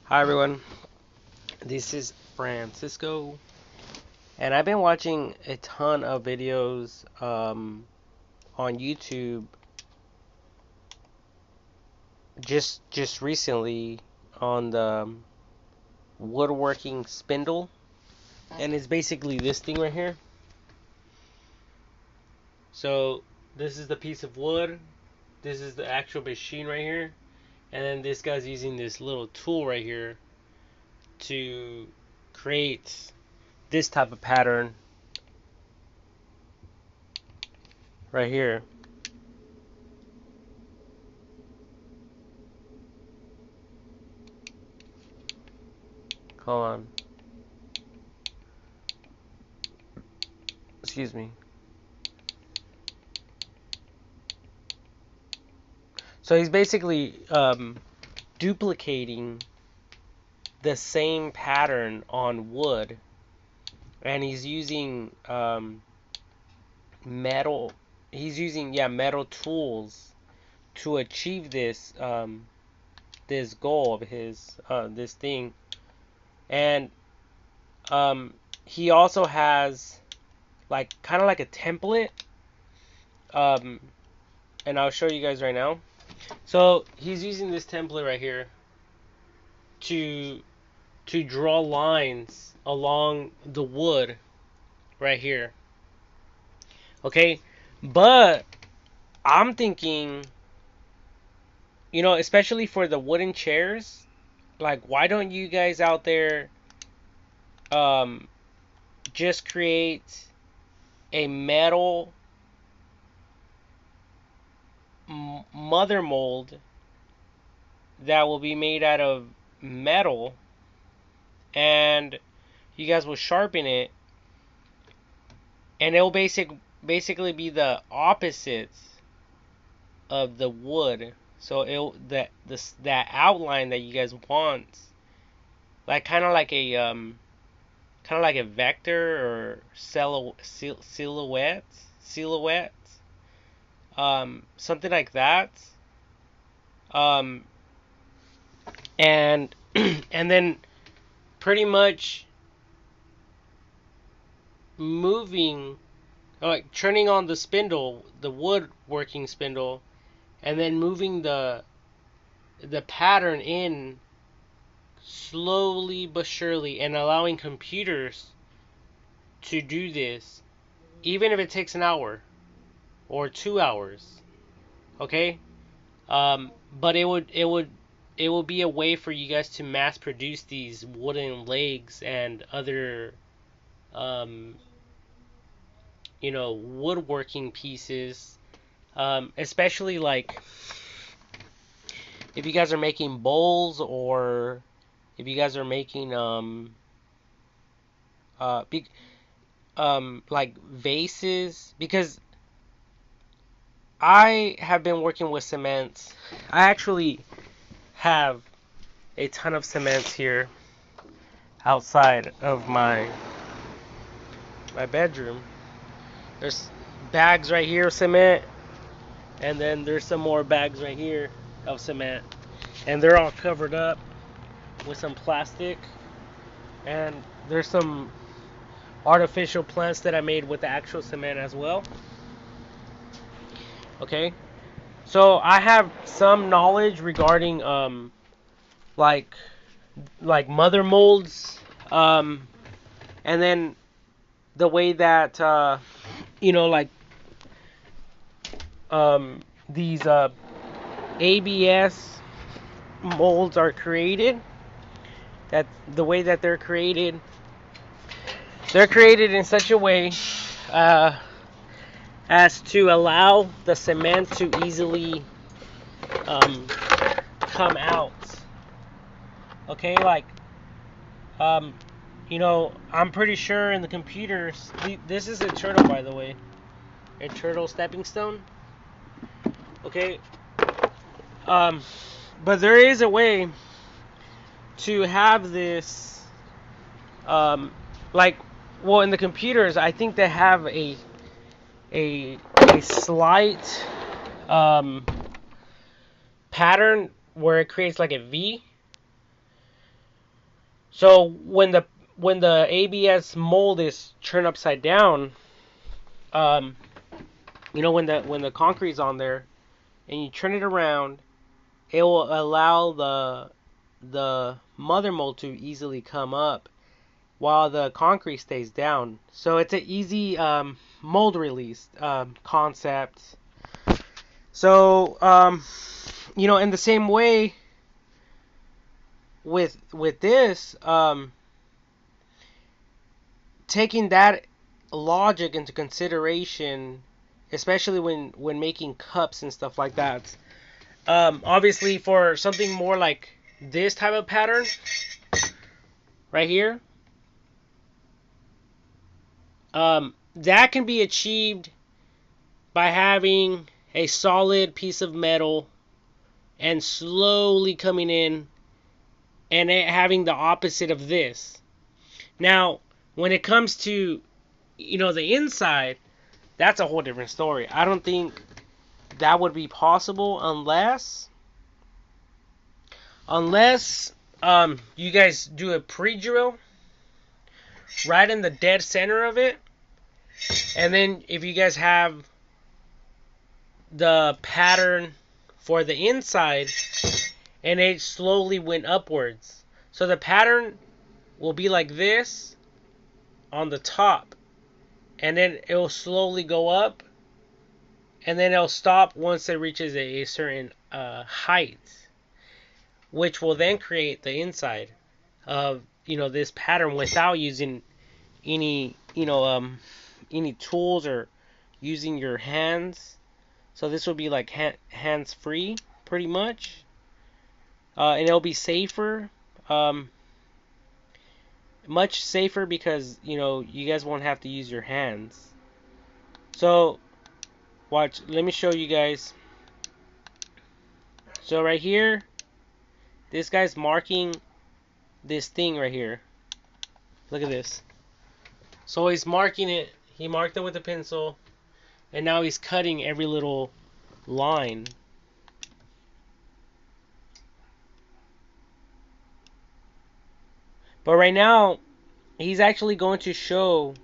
Hi everyone, this is Francisco, and I've been watching a ton of videos on YouTube just recently on the woodworking spindle, and it's basically this thing right here. So this is the piece of wood, this is the actual machine right here, and then this guy's using this little tool right here to create this type of pattern right here. Hold on. Excuse me. So he's basically duplicating the same pattern on wood, and he's using metal. He's using metal tools to achieve this goal of his this thing, and he also has like kind of like a template, um, and I'll show you guys right now. So he's using this template right here to draw lines along the wood right here. Okay? But I'm thinking, especially for the wooden chairs, like why don't you guys out there um just create a metal mother mold that will be made out of metal, and you guys will sharpen it, and it will basically be the opposites of the wood. So that outline that you guys want, like kind of like a vector or silhouette, something like that. Um, and and then pretty much moving, like turning on the spindle, the woodworking spindle, and then moving the pattern in slowly but surely, and allowing computers to do this, even if it takes an hour or 2 hours. Okay, but it will be a way for you guys to mass produce these wooden legs and other um, woodworking pieces, especially like if you guys are making bowls, or if you guys are making big like vases, because I have been working with cement. I actually have a ton of cement here outside of my bedroom. There's bags right here of cement, and then there's some more bags right here of cement, and they're all covered up with some plastic, and there's some artificial plants that I made with the actual cement as well. Okay, so I have some knowledge regarding like mother molds, and then the way that like these ABS molds are created. That the way that they're created in such a way uh, as to allow the cement to easily um, come out. Okay, like um, I'm pretty sure in the computers. This is a turtle, by the way, a turtle stepping stone. Okay, um, but there is a way to have this, like, well, in the computers, I think they have a slight pattern where it creates like a V. So when the ABS mold is turned upside down, um, when the concrete's on there and you turn it around, it will allow the mother mold to easily come up while the concrete stays down. So it's an easy mold release concept. So in the same way with this, taking that logic into consideration, especially when making cups and stuff like that. Obviously, for something more like this type of pattern right here, that can be achieved by having a solid piece of metal and slowly coming in and it having the opposite of this. Now, when it comes to the inside, that's a whole different story. I don't think that would be possible unless you guys do a pre-drill right in the dead center of it, and then if you guys have the pattern for the inside and it slowly went upwards. So the pattern will be like this on the top, and then it will slowly go up, and then it'll stop once it reaches a certain height, which will then create the inside of this pattern without using any any tools or using your hands. So this will be like hands free pretty much, and it'll be safer, much safer, because you guys won't have to use your hands. So watch, let me show you guys. So right here, this guy's marking this thing right here. Look at this. So he's marking it. He marked it with a pencil, and now he's cutting every little line. But right now, he's actually going to show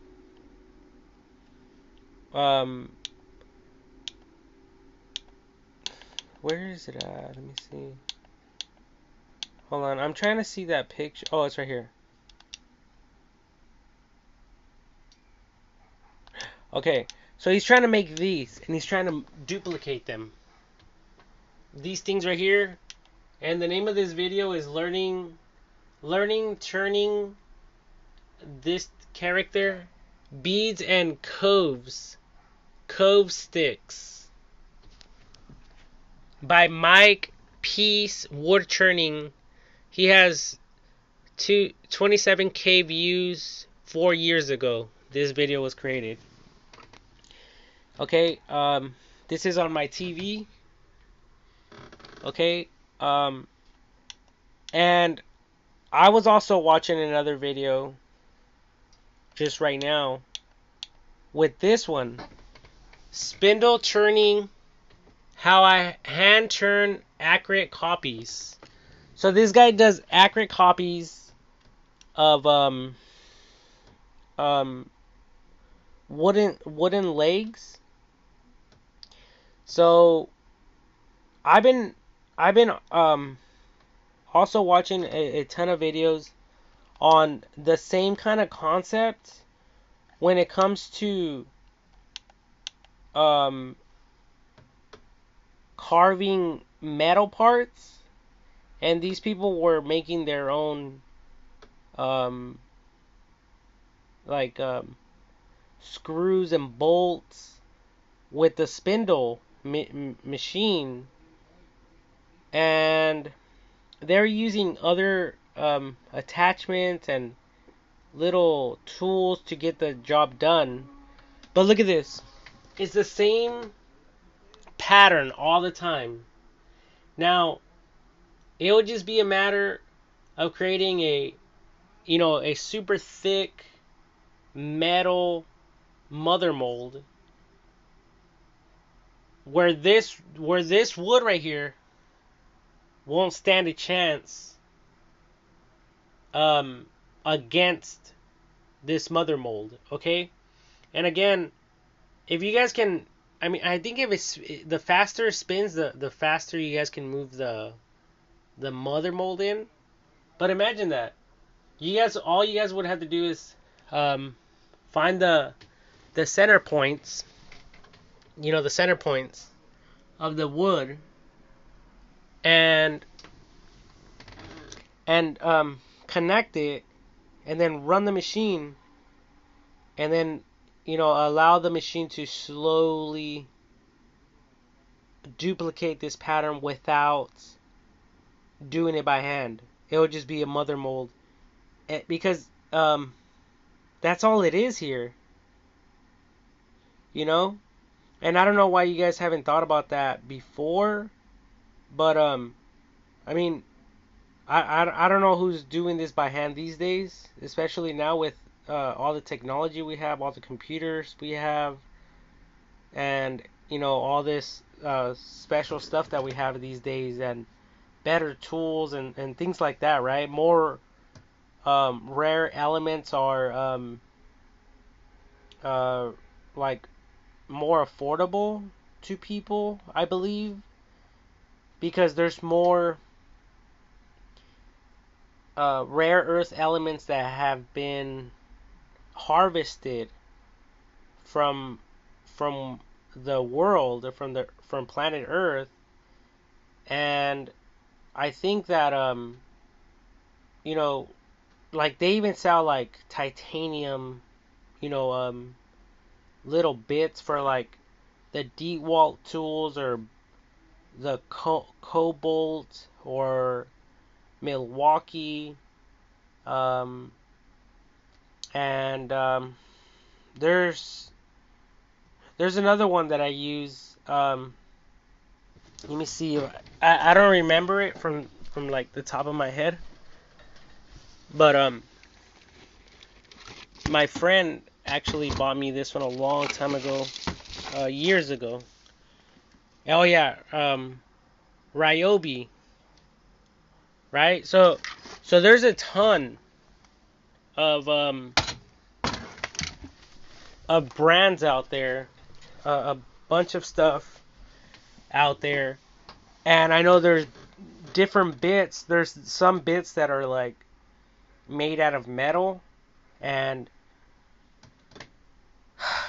where is it at? Let me see. Hold on, I'm trying to see that picture. Oh, it's right here. Okay, so he's trying to make these, and he's trying to duplicate them. These things right here, and the name of this video is learning turning this character beads and cove sticks by Mike Peace Wood Turning. He has 27K views 4 years ago. This video was created. Okay, this is on my TV. Okay, and I was also watching another video just right now with this one. Spindle turning, how I hand turn accurate copies. So this guy does accurate copies of wooden legs. So I've been also watching a ton of videos on the same kind of concept when it comes to carving metal parts, and these people were making their own screws and bolts with the spindle machine, and they're using other attachments and little tools to get the job done. But look at this. It's the same pattern all the time. Now, it would just be a matter of creating a super thick metal mother mold where this wood right here won't stand a chance against this mother mold, okay? And again, if you guys can, I mean, I think if it's the faster it spins, the faster you guys can move the mother mold in. But imagine that all you guys would have to do is find the center points, the center points of the wood, and connect it, and then run the machine, and then allow the machine to slowly duplicate this pattern without doing it by hand. It would just be a mother mold, because that's all it is here, you know. And I don't know why you guys haven't thought about that before, but I mean, I don't know who's doing this by hand these days, especially now with all the technology we have, all the computers we have, and all this special stuff that we have these days, and better tools and things like that, right? More rare elements are like more affordable to people, I believe, because there's more rare earth elements that have been harvested from the world, or from planet Earth. And I think that you know like they even sell like titanium, you know little bits for like the DeWalt tools, or the Cobalt, or Milwaukee, um, and there's another one that I use. Let me see. I don't remember it from like the top of my head, but my friend actually bought me this one a long time ago, years ago. Oh yeah, Ryobi, right? So there's a ton of brands out there, a bunch of stuff out there, and I know there's different bits. There's some bits that are like made out of metal, and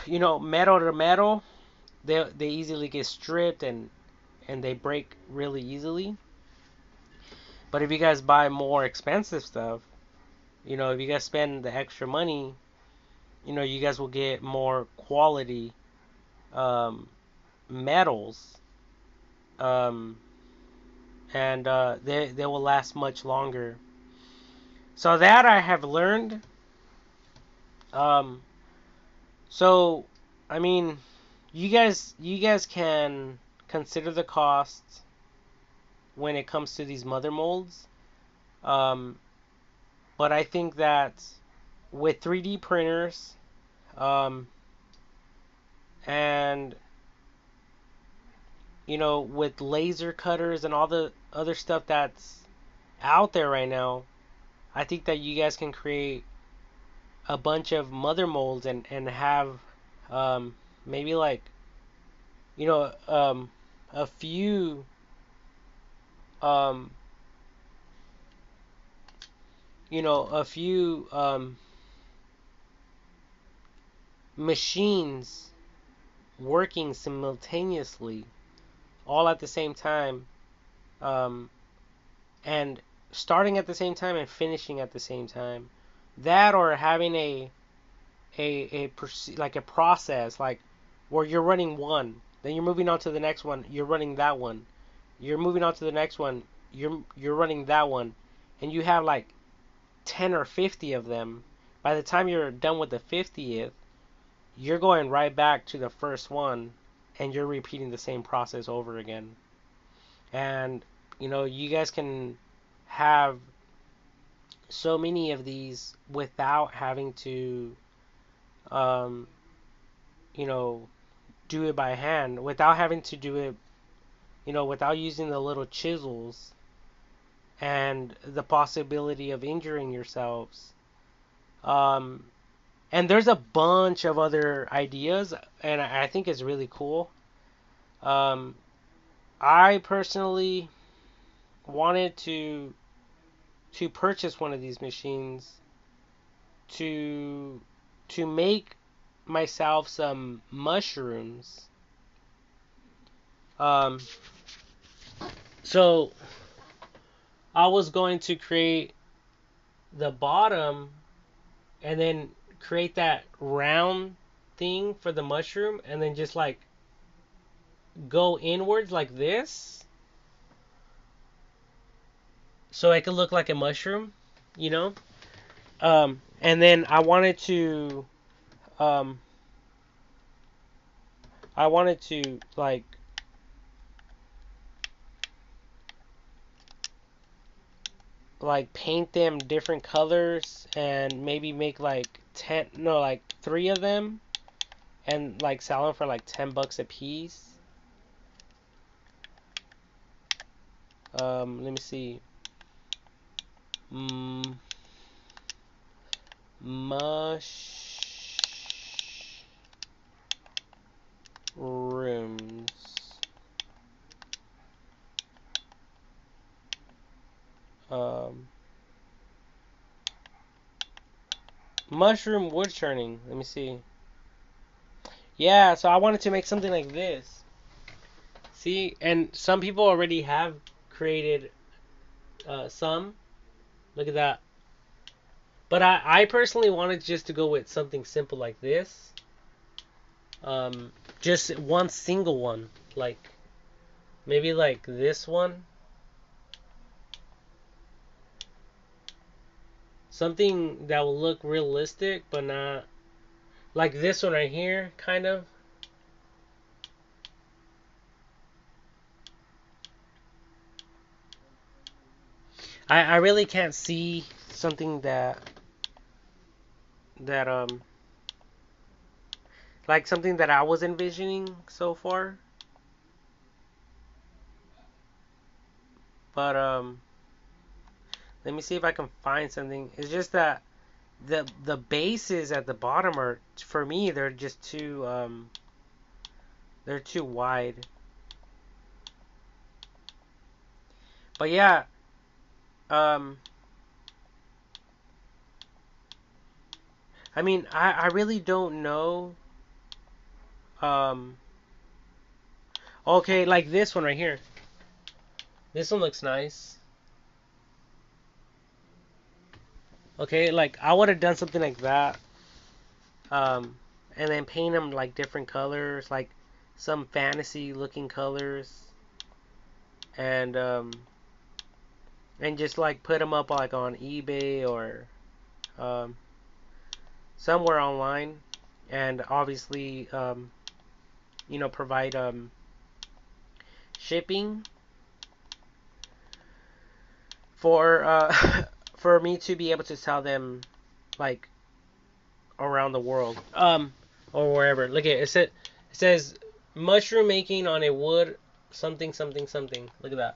metal to metal, they easily get stripped, and they break really easily. But if you guys buy more expensive stuff, if you guys spend the extra money, you guys will get more quality metals, um, and they will last much longer. So that I have learned. Um, so I mean, you guys can consider the cost when it comes to these mother molds. Um, but I think that with 3D printers, um, and with laser cutters and all the other stuff that's out there right now, I think that you guys can create a bunch of mother molds, and have maybe like you know um, a few um, a few machines working simultaneously, all at the same time, um, and starting at the same time and finishing at the same time. That, or having like a process, like where you're running one, then you're moving on to the next one, you're running that one, you're moving on to the next one, you're running that one, and you have like 10 or 50 of them. By the time you're done with the 50th, you're going right back to the first one, and you're repeating the same process over again. And you guys can have so many of these without having to um, you know do it by hand, without having to do it, without using the little chisels and the possibility of injuring yourselves. Um, and there's a bunch of other ideas, and I think it's really cool. Um, I personally wanted to purchase one of these machines to to make myself some mushrooms. Um, so I was going to create the bottom and then create that round thing for the mushroom and then just like go inwards like this so it could look like a mushroom, you know? And then um I wanted to like paint them different colors and maybe make like 10 no like 3 of them and like sell them for like $10 a piece. Let me see. Mm, mushrooms. Um, mushroom wood turning. Let me see. Yeah, so I wanted to make something like this. See, and some people already have created some. Look at that. But I personally wanted just to go with something simple like this. Just one single one, like maybe like this one, something that will look realistic, but not like this one right here, kind of. I really can't see something that like something that I was envisioning so far, but let me see if I can find something. It's just that the bases at the bottom are for me they're just too they're too wide. But yeah, um I mean I really don't know. Um okay, like this one right here. This one looks nice. Okay, like I would have done something like that. Um and then paint them like different colors, like some fantasy looking colors and and just like put them up like on eBay or um somewhere online, and obviously provide shipping for for me to be able to sell them like around the world or wherever. Look at it. It says mushroom making on a wood something something something. Look at that.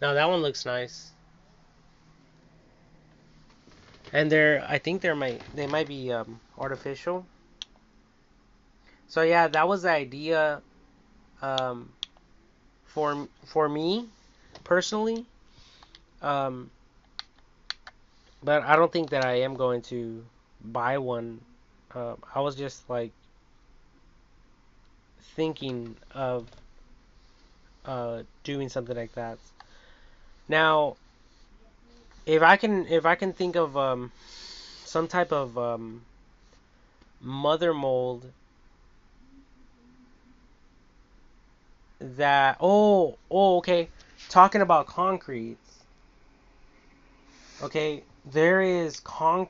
Now that one looks nice. And I think they might be artificial. So yeah, that was the idea um, for me personally. Um, but I don't think that I am going to buy one. I was just like thinking of doing something like that. Now, if I can think of some type of mother mold that okay, talking about concrete. Okay, there is con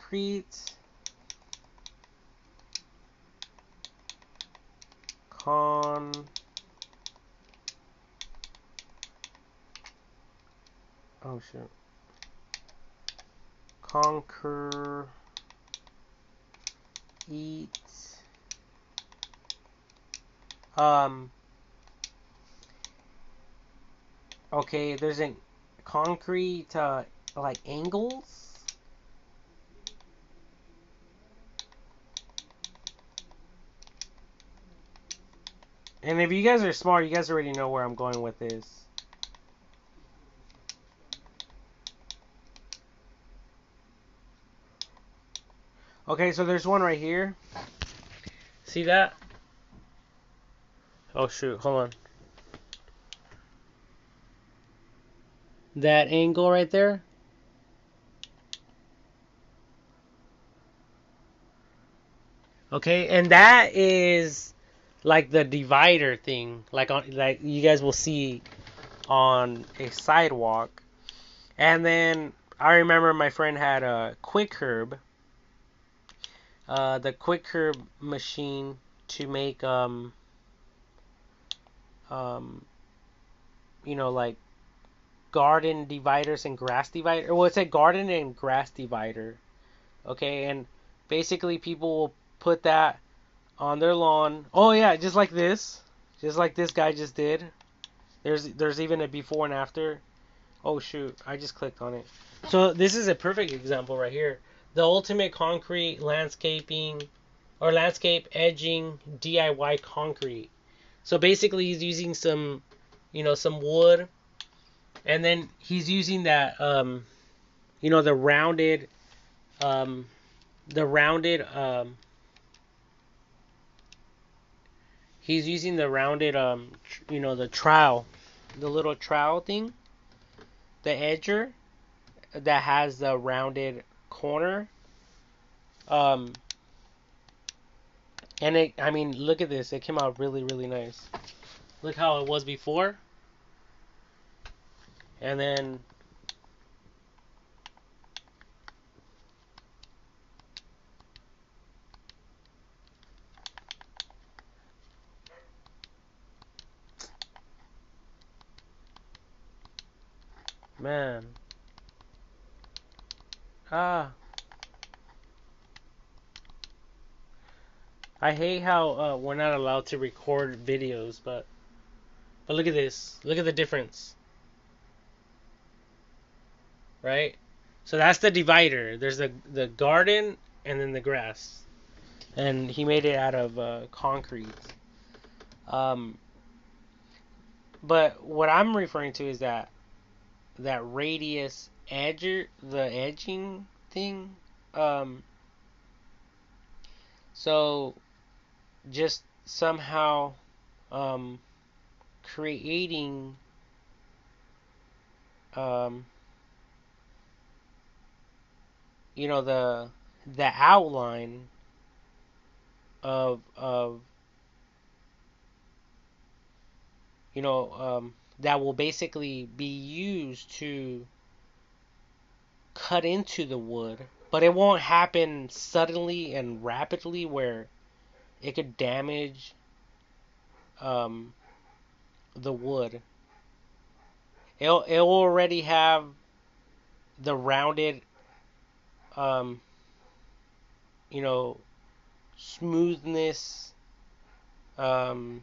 oh shit conquer eat um okay, there's a concrete like angles. And if you guys are smart, you guys already know where I'm going with this. Okay, so there's one right here. See that? Oh shoot, hold on. That angle right there. Okay, and that is like the divider thing, like you guys will see on a sidewalk. And then I remember my friend had a quick curb, the quick curb machine to make um like garden dividers and grass divider. Well, it's a garden and grass divider. Okay, and basically people will put that on their lawn. Oh yeah, just like this guy just did. There's even a before and after. Oh shoot, I just clicked on it. So this is a perfect example right here. The ultimate concrete landscaping or landscape edging DIY concrete. So basically he's using some wood, and then he's using that the rounded um the rounded he's using the rounded the trowel, the little trowel thing, the edger that has the rounded corner. Um, and I mean, look at this. It came out really, really nice. Look how it was before, and then man, ah, I hate how we're not allowed to record videos, but look at this. Look at the difference, right? So that's the divider. There's the garden and then the grass, and he made it out of concrete. Um, but what I'm referring to is that radius the edging thing. Um, so just somehow um, creating um, the outline of that will basically be used to cut into the wood, but it won't happen suddenly and rapidly where it could damage um, the wood. It'll already have the rounded um, you know smoothness, um,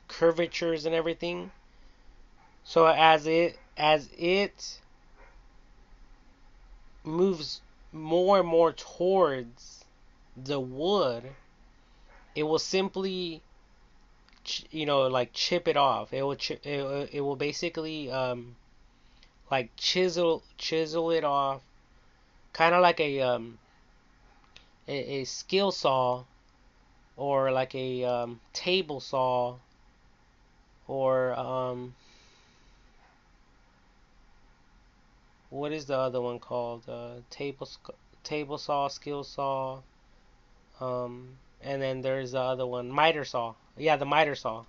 curvatures and everything. So as it moves more and more towards the wood, it will simply like chip it off. It will basically like chisel it off, kind of like a skill saw, or like a table saw, or what is the other one called? Table saw, skill saw, and then there's the other one, miter saw. Yeah, the miter saw.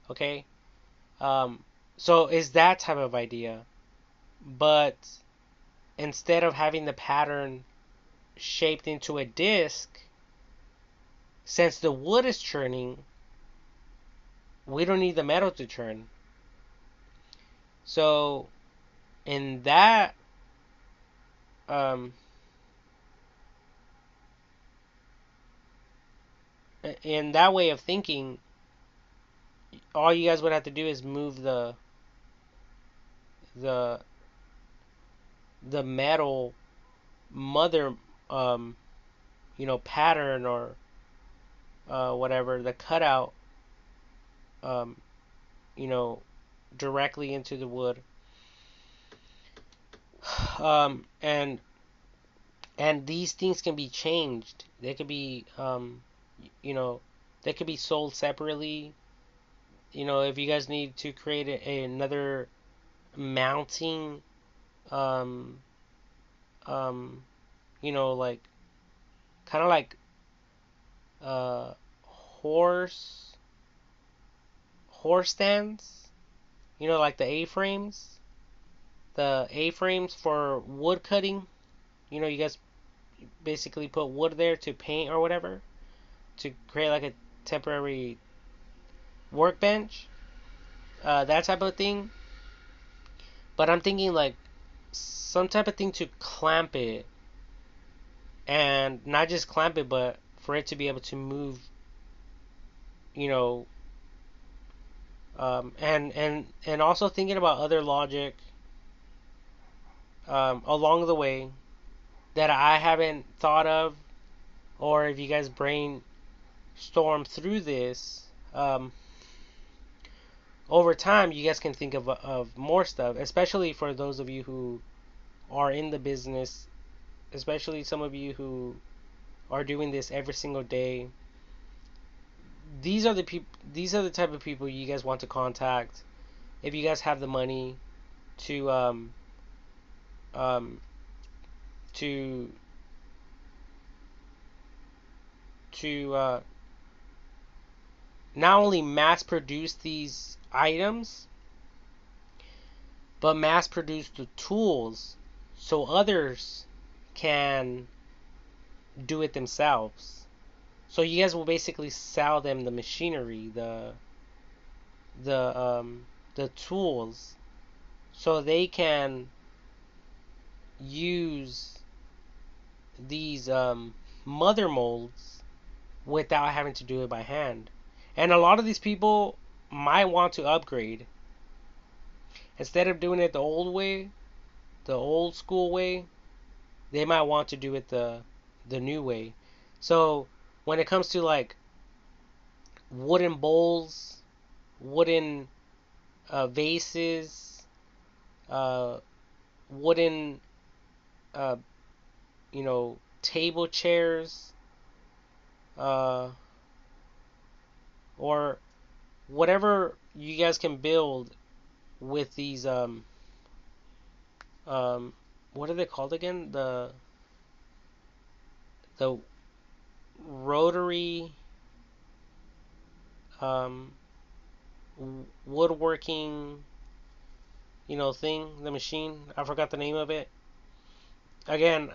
Okay. Um, so it's that type of idea, but instead of having the pattern shaped into a disc, since the wood is churning, we don't need the metal to churn. So in that um, in that way of thinking, all you guys would have to do is move the the metal mother pattern or whatever, the cutout um, you know, directly into the wood. Um, and and these things can be changed. They could be, you know, they could be sold separately. You know, if you guys need to create another mounting, um, um, you know, like kind of like uh, horse horse stands. You know, like the A-frames for wood cutting. You know, you guys basically put wood there to paint or whatever to create like a temporary workbench, that type of thing. But I'm thinking like some type of thing to clamp it, and not just clamp it, but for it to be able to move. You know, and also thinking about other logic along the way that I haven't thought of, or if you guys brainstorm through this, over time you guys can think of more stuff, especially for those of you who are in the business, especially some of you who are doing this every single day. These are the type of people you guys want to contact if you guys have the money to um to to not only mass produce these items, but mass produce the tools so others can do it themselves. So you guys will basically sell them the machinery, the the tools, so they can use these mother molds without having to do it by hand. And a lot of these people might want to upgrade. Instead of doing it the old way, the old school way, they might want to do it the new way. So when it comes to like wooden bowls, wooden vases, uh, wooden uh, table chairs, uh, or whatever you guys can build with these um what are they called again? The rotary um woodworking, thing, the machine. I forgot the name of it. Again,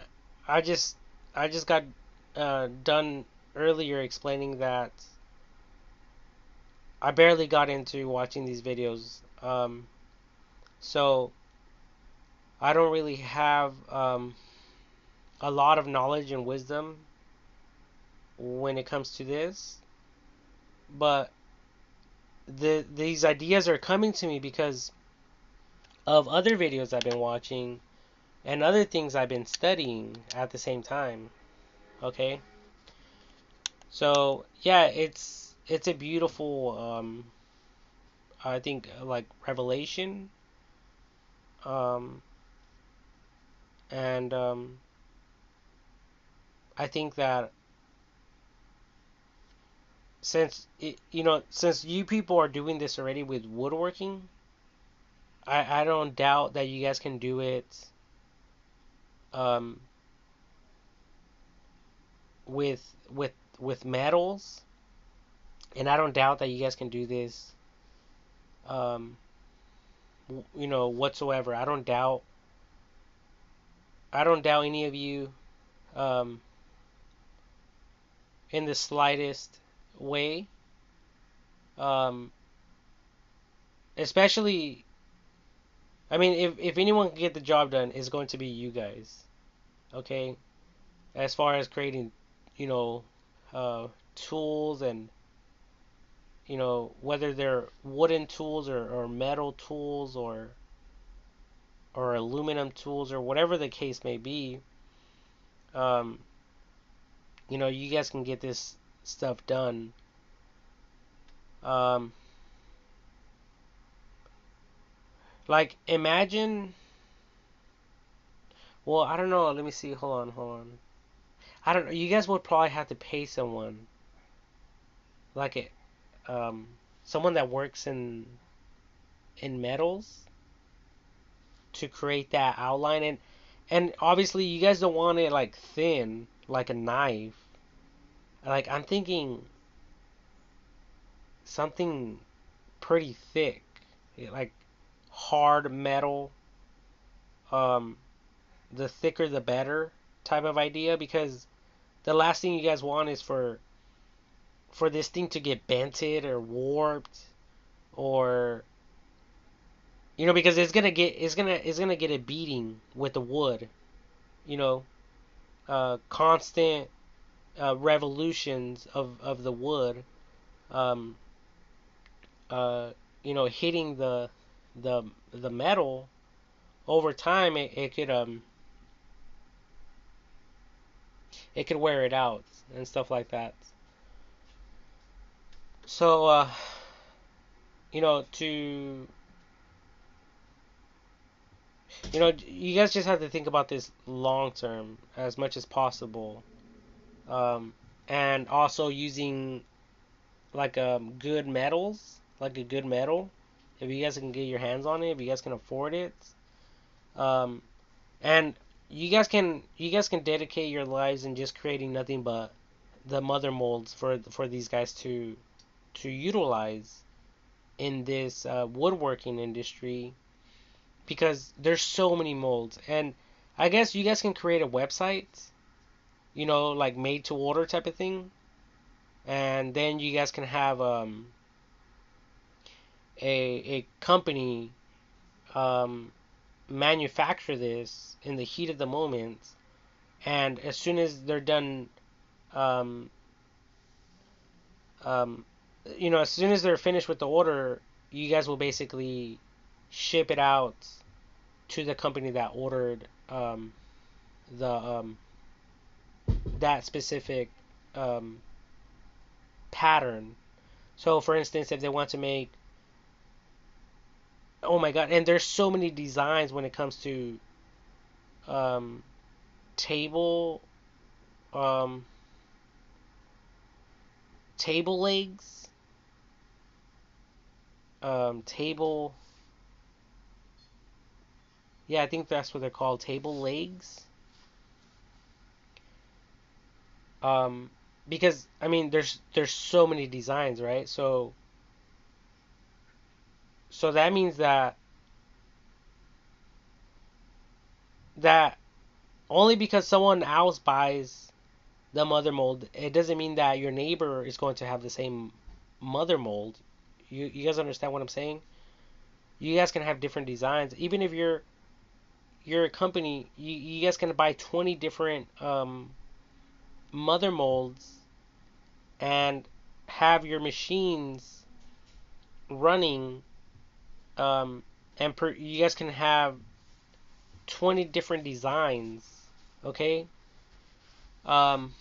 I just I just got done earlier explaining that I barely got into watching these videos. So I don't really have a lot of knowledge and wisdom when it comes to this, but these ideas are coming to me because of other videos I've been watching and other things I've been studying at the same time. Okay, so yeah, it's a beautiful I think like revelation, um, and I think that since you people are doing this already with woodworking, I don't doubt that you guys can do it um, with metals, and I don't doubt that you guys can do this um, whatsoever. I don't doubt any of you um, in the slightest way. Um, especially, I mean, if anyone can get the job done, it's going to be you guys. Okay, as far as creating, you know, tools, and whether they're wooden tools or metal tools or aluminum tools or whatever the case may be. um, you guys can get this stuff done. um, Like imagine, well, I don't know. Let me see. Hold on. I don't know. You guys would probably have to pay someone, like um, someone that works in metals to create that outline, and obviously you guys don't want it like thin, like a knife. Like I'm thinking something pretty thick, like hard metal. Um, the thicker the better type of idea, because the last thing you guys want is for this thing to get bented or warped, or because it's gonna get a beating with the wood, you know, constant revolutions of the wood, um, uh, hitting the the metal over time. It could wear it out and stuff like that. So to you guys just have to think about this long term as much as possible, um, and also using like good metals, like a good metal. If you guys can get your hands on it, if you guys can afford it, um, and you guys can dedicate your lives in just creating nothing but the mother molds for these guys to utilize in this woodworking industry, because there's so many molds. And I guess you guys can create a website, like made to order type of thing, and then you guys can have a company um, manufacture this in the heat of the moment, and as soon as they're done, um, um, as soon as they're finished with the order, you guys will basically ship it out to the company that ordered the that specific um, pattern. So, for instance, if they want to make, oh my god, and there's so many designs when it comes to um, table um, table legs, table. Yeah, I think that's what they're called, table legs. Um, because I mean, there's so many designs, right? So that means that only because someone else buys the mother mold, it doesn't mean that your neighbor is going to have the same mother mold. You guys understand what I'm saying? You guys can have different designs. Even if you're a company, you guys can buy 20 different mother molds and have your machines running, um, and you guys can have 20 different designs. Okay. Um,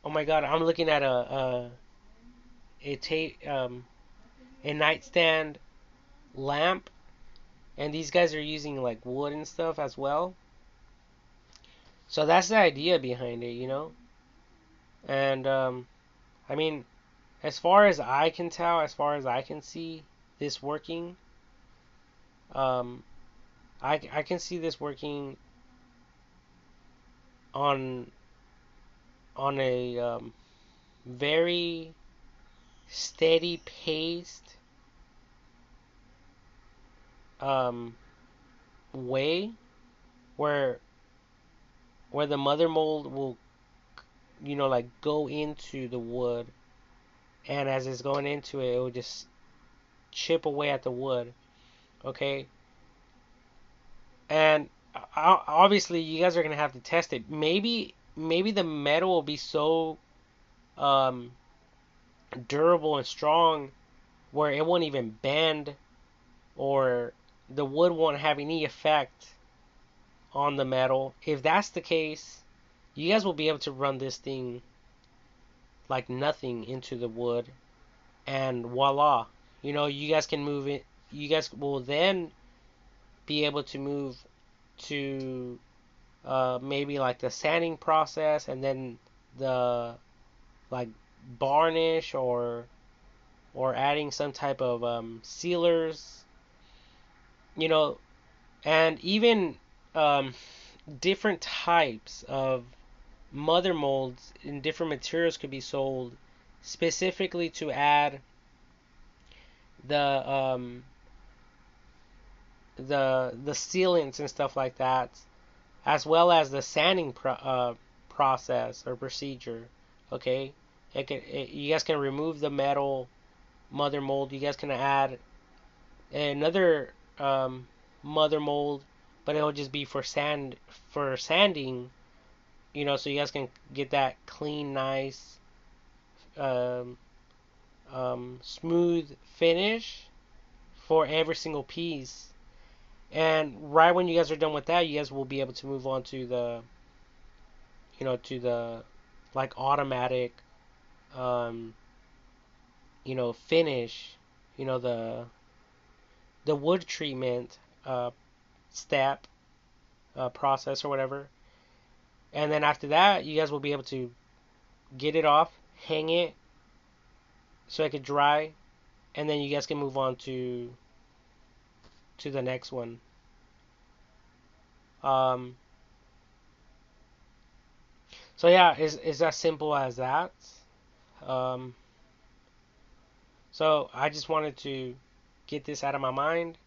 oh my God, I'm looking at a a nightstand lamp, and these guys are using like wood and stuff as well. So that's the idea behind it. And I mean, as far as I can tell, as far as I can see this working, um, I can see this working on a very steady paced um, way, where the mother mold will like go into the wood, and as it's going into it, it will just chip away at the wood. Okay. And obviously you guys are gonna have to test it. Maybe the metal will be so um, durable and strong where it won't even bend, or the wood won't have any effect on the metal. If that's the case, you guys will be able to run this thing like nothing into the wood, and voila, you guys can move it. You guys will then be able to move to maybe like the sanding process, and then the like varnish, or adding some type of sealers, you know, and even um, different types of mother molds in different materials could be sold specifically to add the the sealants and stuff like that, as well as the sanding process or procedure. Okay, you guys can remove the metal mother mold. You guys can add another mother mold, but it'll just be for sanding. So you guys can get that clean, nice, um, smooth finish for every single piece. And right when you guys are done with that, you guys will be able to move on to the like automatic, um, finish, the wood treatment step process or whatever. And then after that, you guys will be able to get it off, hang it so it could dry, and then you guys can move on to the next one. Um, so yeah, it's as simple as that. Um, so I just wanted to get this out of my mind.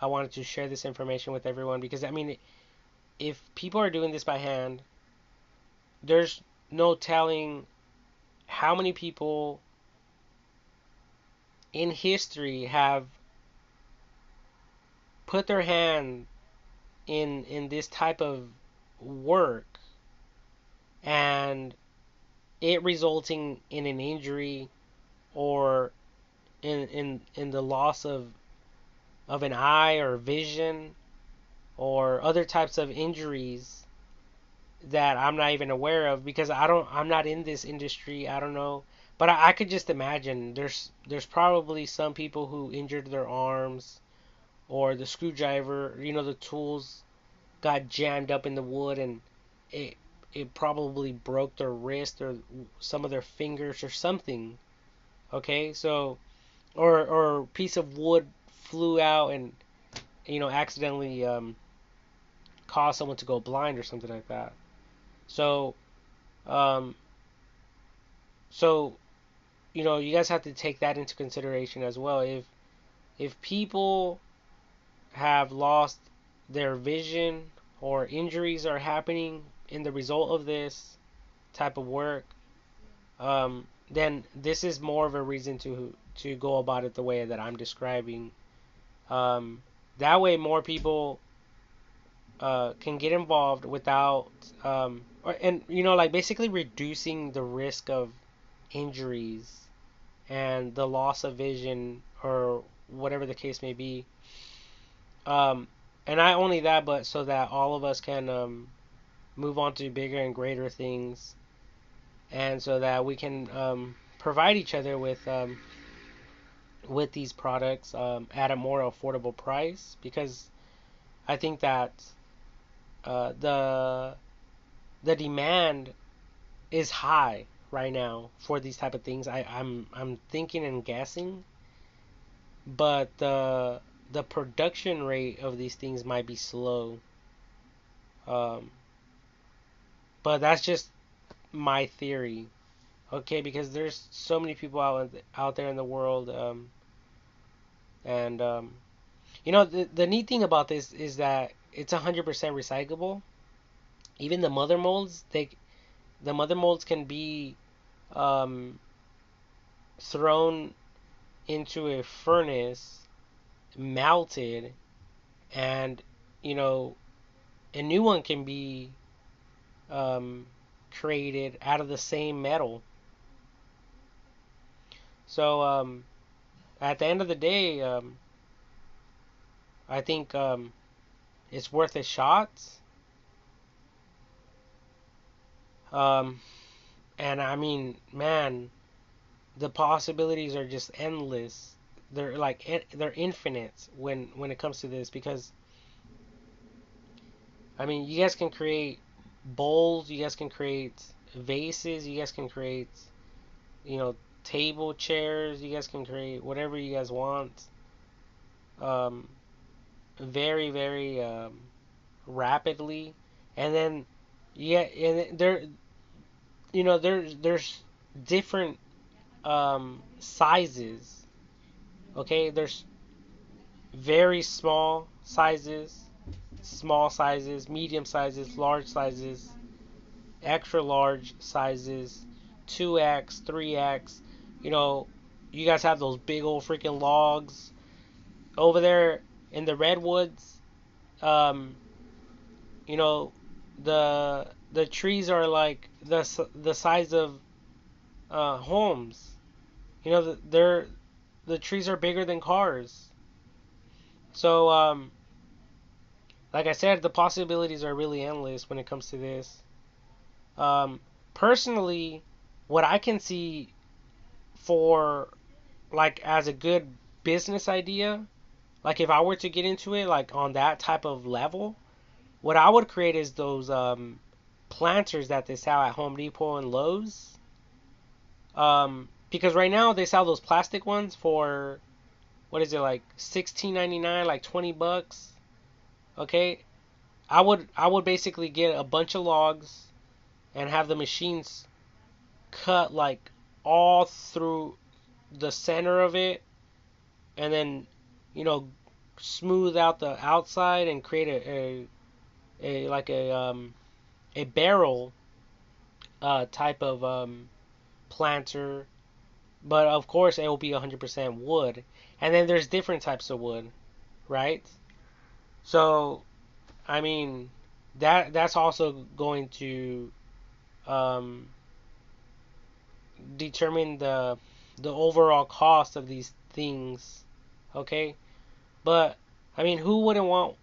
I wanted to share this information with everyone because I mean, if people are doing this by hand, there's no telling how many people in history have put their hand in this type of work, and it resulting in an injury, or in the loss of an eye or vision, or other types of injuries that I'm not even aware of because I'm not in this industry. I don't know. But I could just imagine there's probably some people who injured their arms, or the screwdriver, the tools got jammed up in the wood, and it it probably broke their wrist or some of their fingers or something. Okay, so or a piece of wood flew out and accidentally caused someone to go blind or something like that. So um, so you guys have to take that into consideration as well. If people have lost their vision, or injuries are happening in the result of this type of work, then this is more of a reason to go about it the way that I'm describing. Um, that way, more people can get involved without, and like basically reducing the risk of injuries and the loss of vision, or whatever the case may be. Um, and not only that, but so that all of us can move on to bigger and greater things, and so that we can provide each other with these products at a more affordable price. Because I think that the demand is high right now for these type of things. I'm thinking and guessing, but the production rate of these things might be slow. Um, but that's just my theory. Okay, because there's so many people out there in the world, and the neat thing about this is that it's 100% recyclable. Even the mother molds can be um, thrown into a furnace, melted, and you know a new one can be um, created out of the same metal. So at the end of the day, I think it's worth a shot. Um, and I mean, man, the possibilities are just endless. They're infinite when it comes to this, because I mean, you guys can create bowls, you guys can create vases, you guys can create, you know, table chairs, you guys can create whatever you guys want. Um, very, very rapidly. And then, yeah, and there's different sizes. Okay, there's very small sizes, medium sizes, large sizes, extra large sizes, 2x, 3x. You know, you guys have those big old freaking logs over there in the redwoods. Um, you know, the trees are like the size of homes. You know, the trees are bigger than cars. So, like I said, the possibilities are really endless when it comes to this. Um, Personally, what I can see for like as a good business idea, like if I were to get into it like on that type of level, what I would create is those planters that they sell at Home Depot and Lowe's. Because right now they sell those plastic ones for what is it like 16.99, like $20. Okay, I would basically get a bunch of logs and have the machines cut like all through the center of it, and then you know smooth out the outside and create a like a barrel type of planter. But of course it will be 100% wood, and then there's different types of wood, right? So I mean that's also going to um, determine the overall cost of these things. Okay, but I mean, who wouldn't want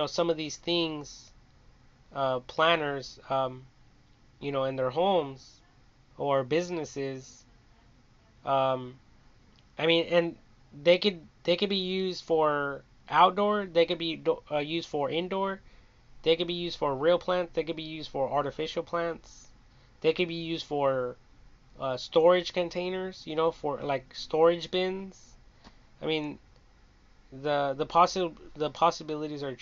some of these things, planners, in their homes or businesses? Um, I mean, and they could be used for outdoor. They could be used for indoor. They could be used for real plants. They could be used for artificial plants. They could be used for storage containers. For like storage bins. I mean, the possibilities are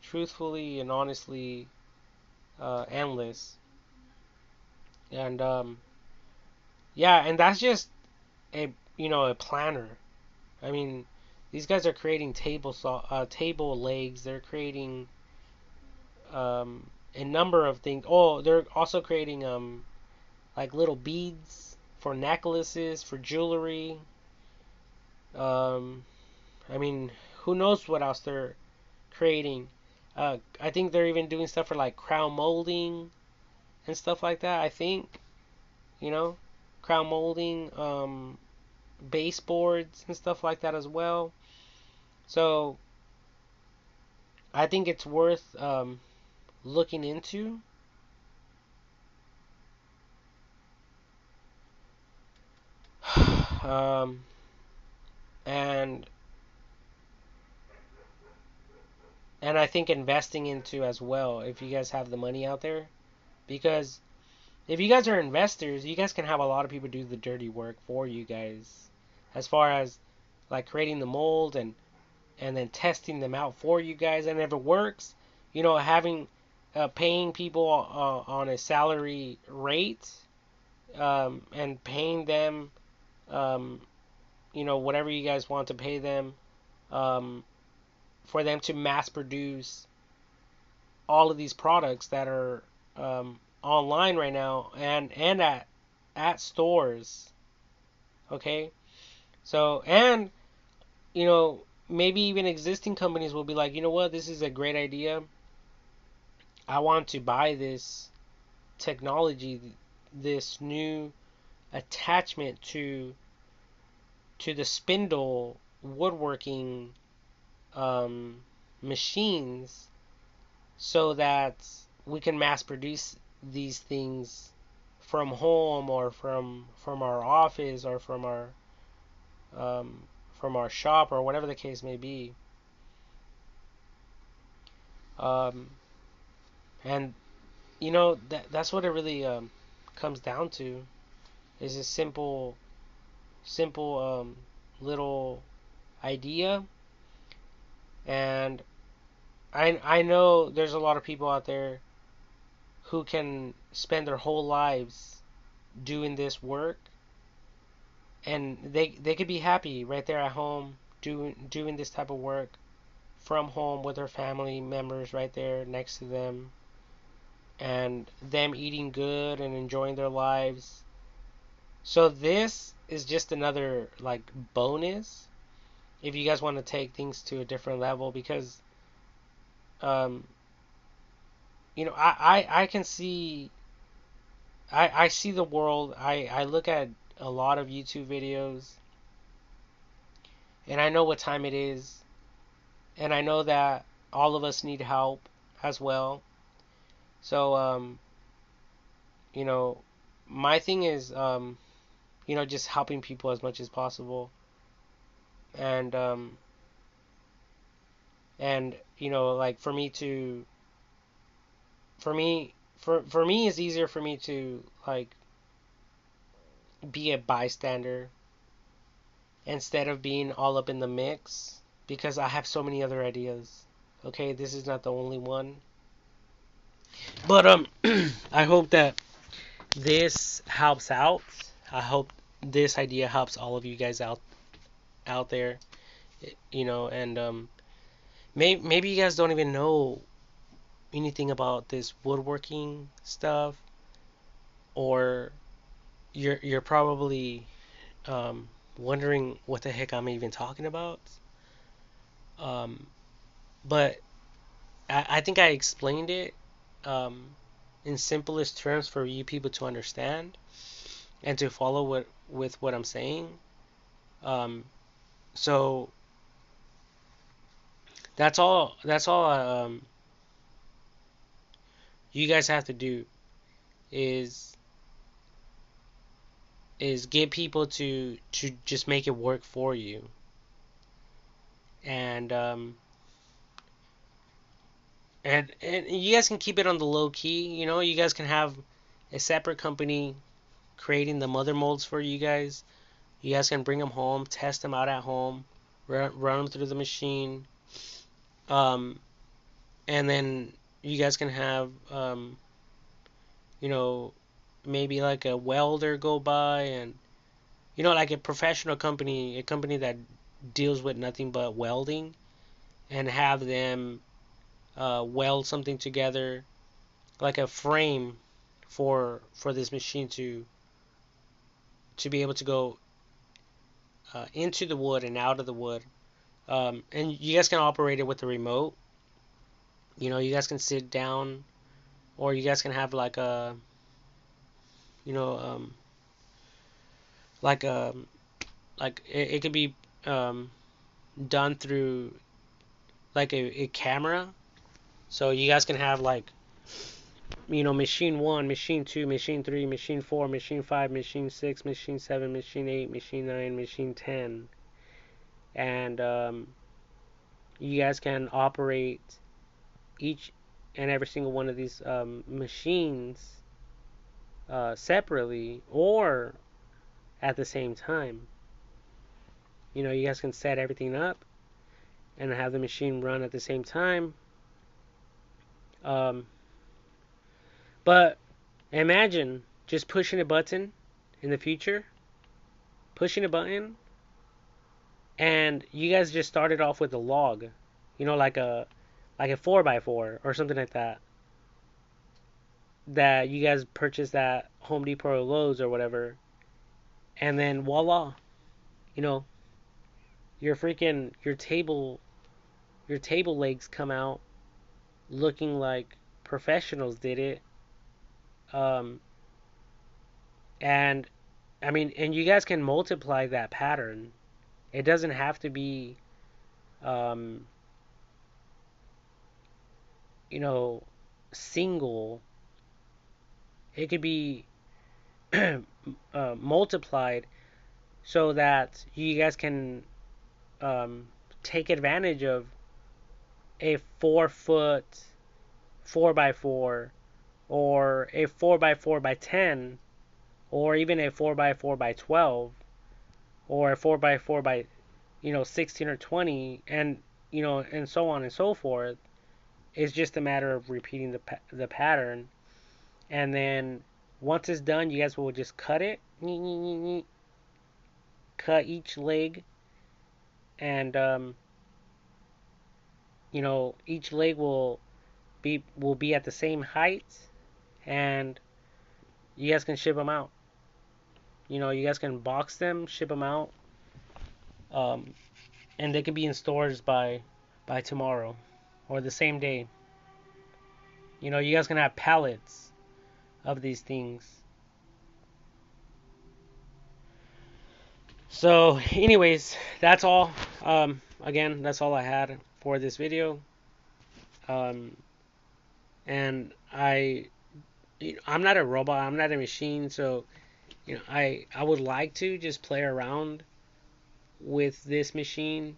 truthfully and honestly endless. And yeah, and that's just a planner. I mean, these guys are creating table legs. They're creating a number of things. Oh, they're also creating like little beads for necklaces, for jewelry. Um, I mean, who knows what else they're creating? I think they're even doing stuff for like crown molding and stuff like that. I think you know, crown molding, baseboards and stuff like that as well. So I think it's worth looking into. um, and and I think investing into as well if you guys have the money out there, because if you guys are investors, you guys can have a lot of people do the dirty work for you guys, as far as like creating the mold and then testing them out for you guys. And if it works, having paying people on a salary rate, and paying them, um, whatever you guys want to pay them, um, for them to mass produce all of these products that are online right now and at stores. Okay, so and maybe even existing companies will be like, you know what, this is a great idea. I want to buy this technology, this new attachment to the spindle woodworking um, machines, so that we can mass produce these things from home or from our office or um, from our shop or whatever the case may be. Um, And that's what it really comes down to, is a simple little idea. And I know there's a lot of people out there who can spend their whole lives doing this work, and they could be happy right there at home doing this type of work from home with their family members right there next to them, and them eating good and enjoying their lives. So this is just another like bonus if you guys want to take things to a different level, because um I can see, I see the world. I look at a lot of YouTube videos, and I know what time it is, and I know that all of us need help as well. So you know, my thing is just helping people as much as possible, and like for me it's easier for me to like be a bystander instead of being all up in the mix, because I have so many other ideas. Okay, this is not the only one. But I hope that this helps out. I hope this idea helps all of you guys out there, and maybe you guys don't even know anything about this woodworking stuff, or you're probably wondering what the heck I'm even talking about. Um, but I think I explained it in simplest terms for you people to understand and to follow with what I'm saying. Um, so that's all you guys have to do is get people to just make it work for you. And and you guys can keep it on the low key. You guys can have a separate company creating the mother molds for you guys. You guys can bring them home, test them out at home, run them through the machine, um, and then you guys can have you know maybe like a welder go by, and like a professional company, a company that deals with nothing but welding, and have them weld something together, like a frame for this machine to be able to go into the wood and out of the wood. And you guys can operate it with the remote. You guys can sit down, or you guys can have like a, you know, like a, like it could be um, done through like a camera. So you guys can have like, machine one, machine two, machine three, machine four, machine five, machine six, machine seven, machine eight, machine nine, machine 10, and you guys can operate each and every single one of these machines separately or at the same time. You guys can set everything up and have the machine run at the same time. Um, but imagine just pushing a button in the future, pushing a button, and you guys just started off with a log, like a 4x4 or something like that, that you guys purchased at Home Depot or Lowe's or whatever, and then voila, you know, your table legs come out looking like professionals did it. Um, and I mean, and you guys can multiply that pattern. It doesn't have to be, um, you know, single. It could be multiplied so that you guys can take advantage of a 4 foot 4 by 4 or a 4 by 4 by 10 or even a 4 by 4 by 12 or a 4 by 4 by 16 or 20, and and so on and so forth. It's just a matter of repeating the pattern, and then once it's done, you guys will just cut it, cut each leg, and each leg will be at the same height, and you guys can ship them out. You guys can box them, ship them out, um, and they can be in stores by tomorrow or the same day. You guys can have pallets of these things. So, anyways, that's all. Again, that's all I had for this video. Um, and I'm not a robot. I'm not a machine. So, I would like to just play around with this machine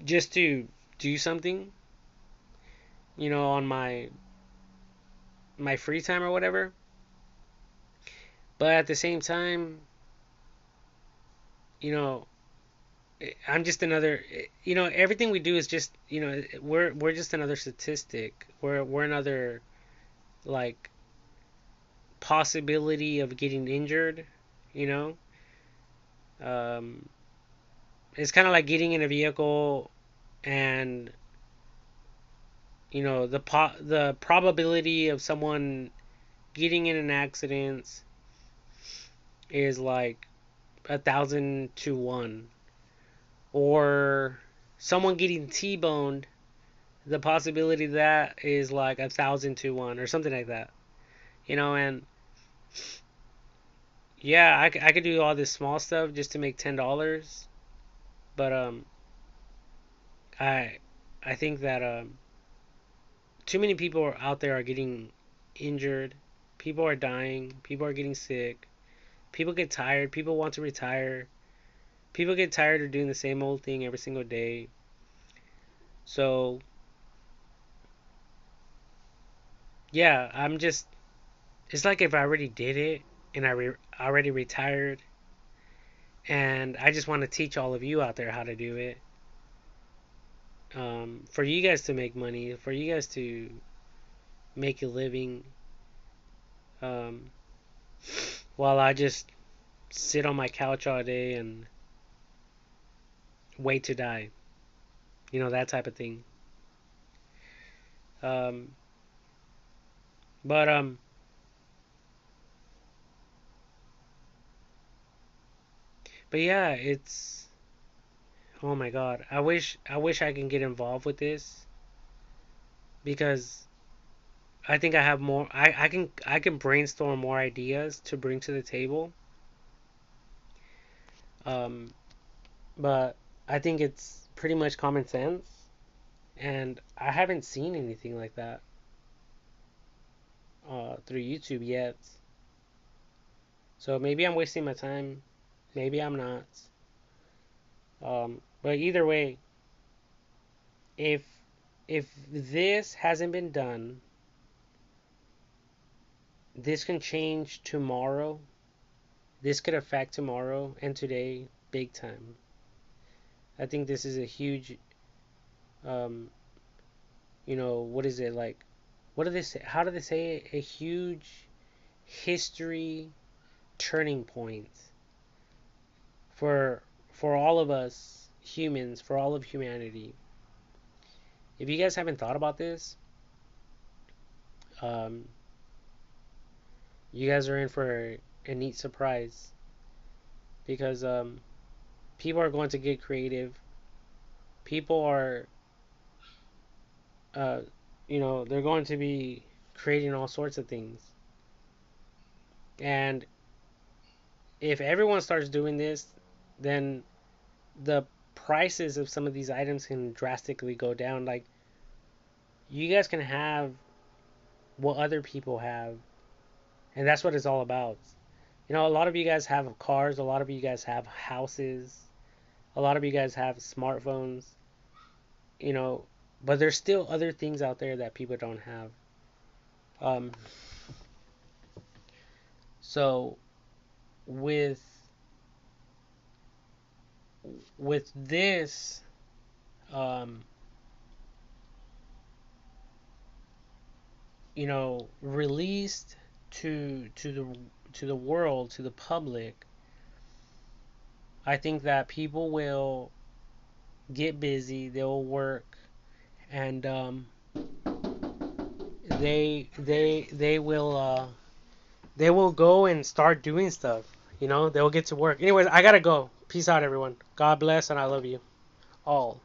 just to do something, on my free time or whatever. But at the same time, you know, I'm just another. Everything we do is just, we're just another statistic. We're another, like, possibility of getting injured. You know, um, it's kind of like getting in a vehicle, and the probability of someone getting in an accident is like 1,000 to 1, or someone getting T-boned, the possibility of that is like 1,000 to 1 or something like that. And yeah, I could do all this small stuff just to make $10, but I I think that too many people out there are getting injured. People are dying. People are getting sick. People get tired. People want to retire. People get tired of doing the same old thing every single day. So, yeah, it's like if I already did it and already retired, and I just want to teach all of you out there how to do it. For you guys to make money, for you guys to make a living, um, while I just sit on my couch all day and wait to die. That type of thing. Um, but yeah, it's, oh my God. I wish I can get involved with this, because I think I have more. I can brainstorm more ideas to bring to the table. Um, but I think it's pretty much common sense, and I haven't seen anything like that through YouTube yet. So maybe I'm wasting my time. Maybe I'm not. But either way, if this hasn't been done, this can change tomorrow. This could affect tomorrow and today big time. I think this is a huge, um, what is it like? What do they say? How do they say it? A huge history turning point for all of us humans, for all of humanity. If you guys haven't thought about this, um, you guys are in for a neat surprise, because people are going to get creative. People are, uh, they're going to be creating all sorts of things. And if everyone starts doing this, then the prices of some of these items can drastically go down. Like, you guys can have what other people have, and that's what it's all about. A lot of you guys have cars, a lot of you guys have houses, a lot of you guys have smartphones. You know, But there's still other things out there that people don't have. Um, so with this, um, released to the world, to the public, I think that people will get busy, they'll work, and they will go and start doing stuff. They'll get to work. Anyways, I gotta go. Peace out, everyone. God bless, and I love you all.